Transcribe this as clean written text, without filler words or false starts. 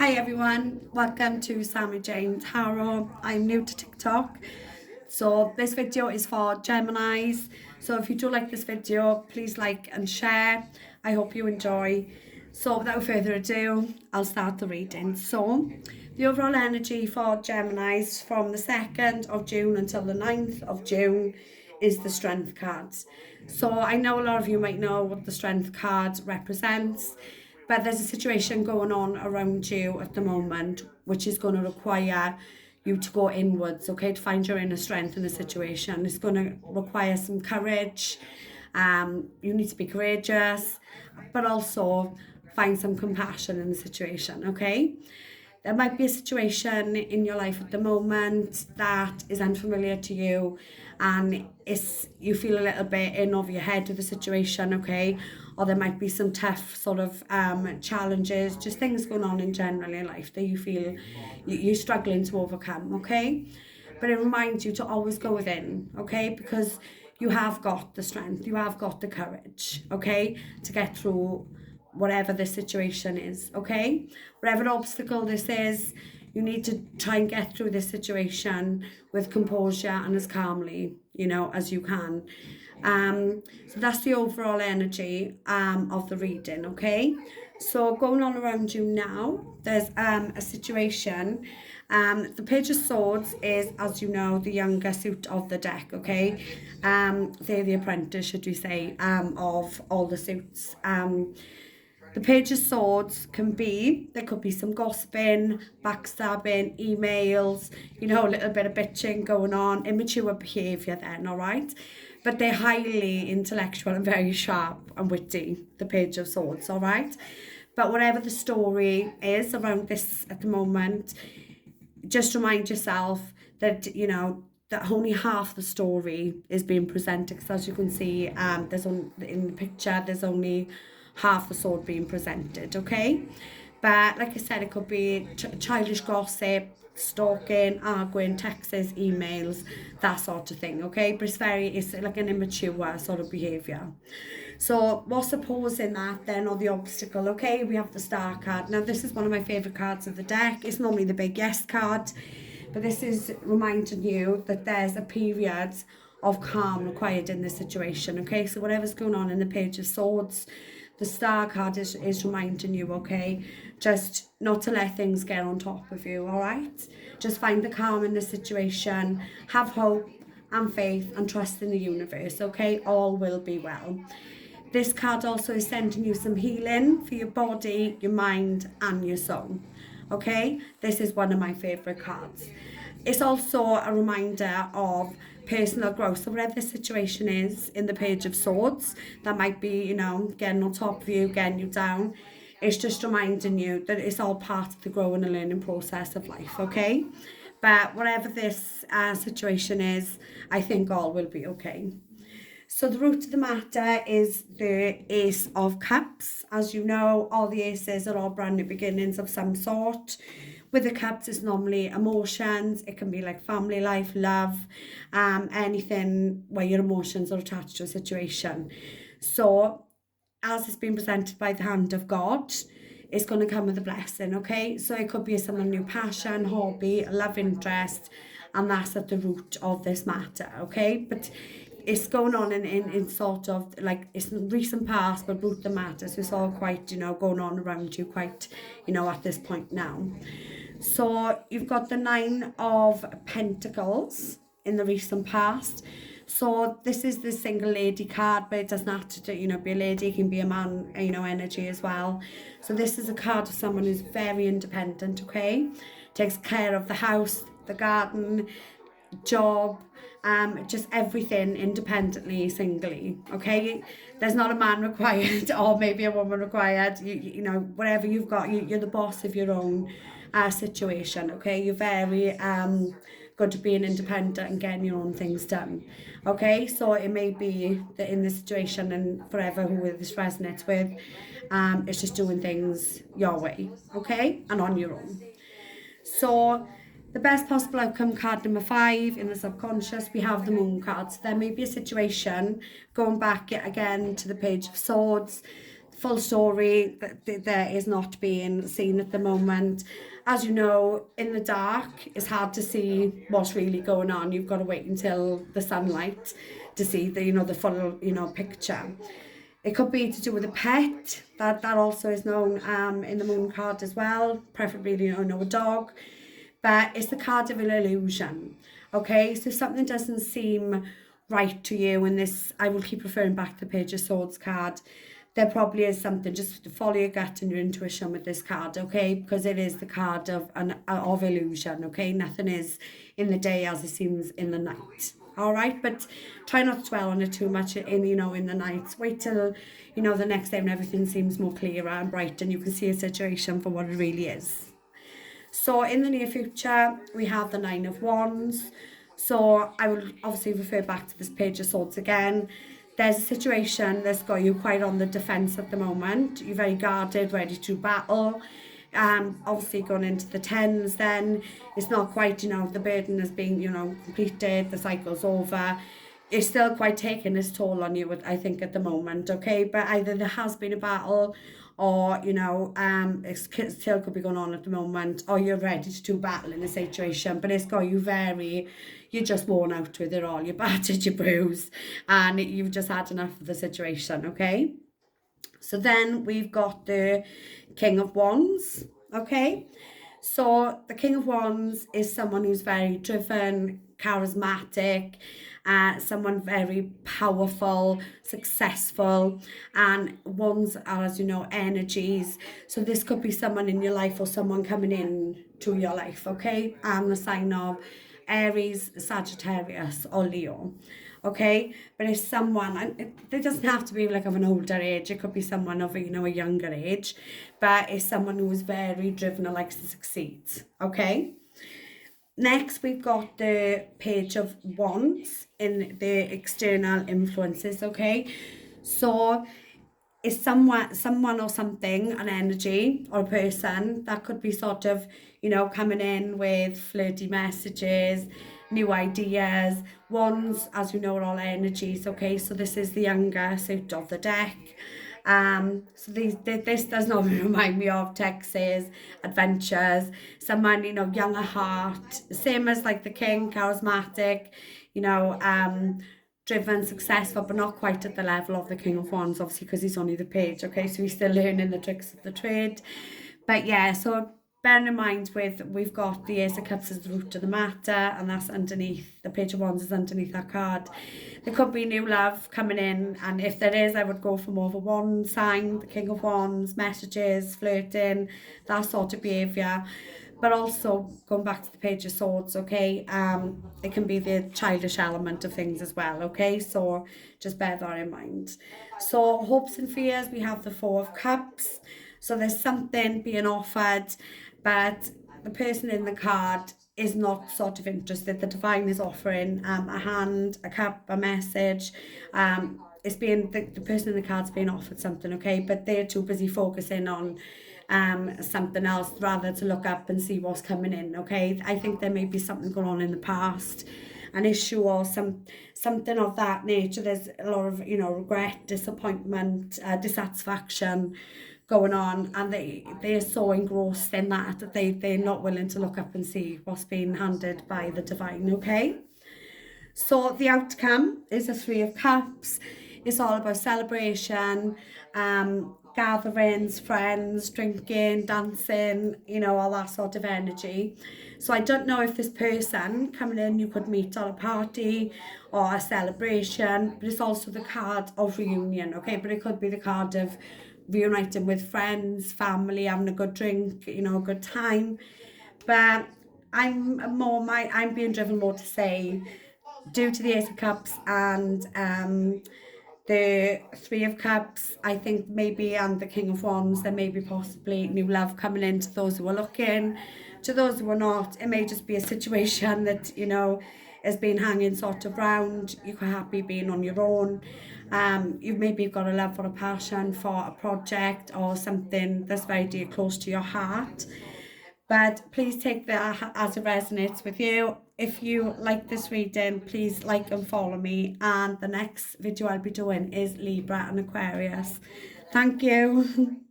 Hi everyone, welcome to Sammy Jane Tarot. I'm new to TikTok, so this video is for Geminis. So if you do like this video, please like and share. I hope you enjoy. So without further ado, I'll start the reading. So the overall energy for Geminis from the 2nd of June until the 9th of June is the Strength cards. So I know a lot of you might know what the Strength card represents, but there's a situation going on around you at the moment which is going to require you to go inwards, okay, to find your inner strength in a situation. It's going to require some courage. You need to be courageous, but also find some compassion in the situation, okay? There might be a situation in your life at the moment that is unfamiliar to you, and you feel a little bit in over your head with the situation, okay? Or there might be some tough sort of challenges, just things going on in general in life that you feel you're struggling to overcome, okay? But it reminds you to always go within, okay? Because you have got the strength, you have got the courage, okay, to get through whatever the situation is, okay? Whatever obstacle this is, you need to try and get through this situation with composure and as calmly, as you can. So that's the overall energy of the reading, okay? So going on around you now, there's a situation. The Page of Swords is, as you know, the younger suit of the deck, okay? They're the apprentice, should we say, of all the suits. The Page of Swords there could be some gossiping, backstabbing, emails, a little bit of bitching going on, immature behaviour then, all right? But they're highly intellectual and very sharp and witty, the Page of Swords, all right? But whatever the story is around this at the moment, just remind yourself that, that only half the story is being presented. Because as you can see, in the picture, there's only half the sword being presented, okay? But like I said, it could be childish gossip, stalking, arguing, texts, emails, that sort of thing, okay? But it's like an immature sort of behaviour. So what's opposing that then, or the obstacle? Okay, we have the Star card. Now this is one of my favourite cards of the deck. It's normally the big yes card, but this is reminding you that there's a period of calm required in this situation, okay? So whatever's going on in the Page of Swords, the Star card is reminding you, okay, just not to let things get on top of you, all right? Just find the calm in the situation, have hope and faith and trust in the universe, okay? All will be well. This card also is sending you some healing for your body, your mind and your soul, okay? This is one of my favourite cards. It's also a reminder of personal growth. So whatever the situation is in the Page of Swords, that might be, getting on top of you, getting you down. It's just reminding you that it's all part of the growing and learning process of life, okay? But whatever this situation is, I think all will be okay. So the root of the matter is the Ace of Cups. As you know, all the aces are all brand new beginnings of some sort. With the cups, it's normally emotions. It can be like family life, love, anything where your emotions are attached to a situation. So as it's been presented by the hand of God, it's going to come with a blessing, okay? So it could be someone new passion, hobby, love interest, and that's at the root of this matter, okay? But it's going on in sort of like it's recent past, but root the matter. So it's all quite, going on around you quite, at this point now. So you've got the 9 of Pentacles in the recent past. So this is the single lady card, but it doesn't have to, be a lady. It can be a man, energy as well. So this is a card of someone who's very independent, okay? Takes care of the house, the garden, job, just everything independently, singly, okay? There's not a man required or maybe a woman required. Whatever you've got, you're the boss of your own situation, okay? You're very good at being independent and getting your own things done, okay? So it may be that in this situation, and forever who this resonates with, it's just doing things your way, okay, and on your own. So the best possible outcome card number 5 in the subconscious, we have the Moon card. So there may be a situation, going back yet again to the Page of Swords, full story that there is not being seen at the moment. As you know, in the dark, it's hard to see what's really going on. You've got to wait until the sunlight to see the full, picture. It could be to do with a pet, that also is known in the moon card as well, preferably, a dog. But it's the card of an illusion. Okay, so if something doesn't seem right to you, and this, I will keep referring back to the Page of Swords card, there probably is something. Just follow your gut and your intuition with this card, okay? Because it is the card of illusion, okay? Nothing is in the day as it seems in the night. All right, but try not to dwell on it too much in the nights. Wait till the next day when everything seems more clearer and bright and you can see a situation for what it really is. So in the near future, we have the Nine of Wands. So I will obviously refer back to this Page of Swords again. There's a situation that's got you quite on the defence at the moment. You're very guarded, ready to battle. Obviously going into the tens then, it's not quite, the burden has been, completed, the cycle's over. It's still quite taking its toll on you, I think, at the moment, okay? But either there has been a battle or, it still could be going on at the moment, or you're ready to do battle in a situation, but it's got you you're just worn out with it all. You're battered, you're bruised, and you've just had enough of the situation, okay? So then we've got the King of Wands, okay? So the King of Wands is someone who's very driven, charismatic, someone very powerful, successful, and wands are, as you know, energies. So this could be someone in your life or someone coming in to your life, okay? And the sign of Aries, Sagittarius, or Leo. Okay, but it's someone, and it doesn't have to be like of an older age, it could be someone of a younger age, but it's someone who is very driven and likes to succeed. Okay, next we've got the Page of Wands in the external influences. Okay, so it's someone or something, an energy or a person that could be sort of coming in with flirty messages, new ideas. Wands, as you know, are all energies, okay? So this is the younger suit of the deck. So this does not remind me of Texas adventures. Someone, young at heart, same as like the King, charismatic, driven, successful, but not quite at the level of the King of Wands, obviously, because he's only the page, okay? So he's still learning the tricks of the trade. But yeah, so bearing in mind we've got the Ace of Cups as the root of the matter, and that's underneath, the Page of Wands is underneath that card. There could be new love coming in, and if there is, I would go for more of a wand sign, the King of Wands, messages, flirting, that sort of behaviour. But also going back to the Page of Swords, okay, it can be the childish element of things as well, okay? So just bear that in mind. So hopes and fears, we have the Four of Cups. So there's something being offered, but the person in the card is not sort of interested. The divine is offering a hand, a cup, a message. It's being the person in the card's being offered something, okay, but they're too busy focusing on something else rather to look up and see what's coming in, okay? I think there may be something going on in the past, an issue or something of that nature. There's a lot of regret, disappointment, dissatisfaction going on, and they're so engrossed in that they're not willing to look up and see what's being handed by the divine, okay? So the outcome is a Three of Cups. It's all about celebration, gatherings, friends, drinking, dancing, all that sort of energy. So I don't know if this person coming in you could meet on a party or a celebration, but it's also the card of reunion, okay? But it could be the card of reuniting with friends, family, having a good drink, a good time. But I'm being driven more to say, due to the Ace of Cups and the Three of Cups, I think maybe, and the King of Wands, there may be possibly new love coming in to those who are looking. To those who are not, it may just be a situation that, has been hanging sort of round. You're quite happy being on your own. You've maybe got a love or a passion for a project or something that's very dear, close to your heart. But please take that as it resonates with you. If you like this reading, please like and follow me. And the next video I'll be doing is Libra and Aquarius. Thank you.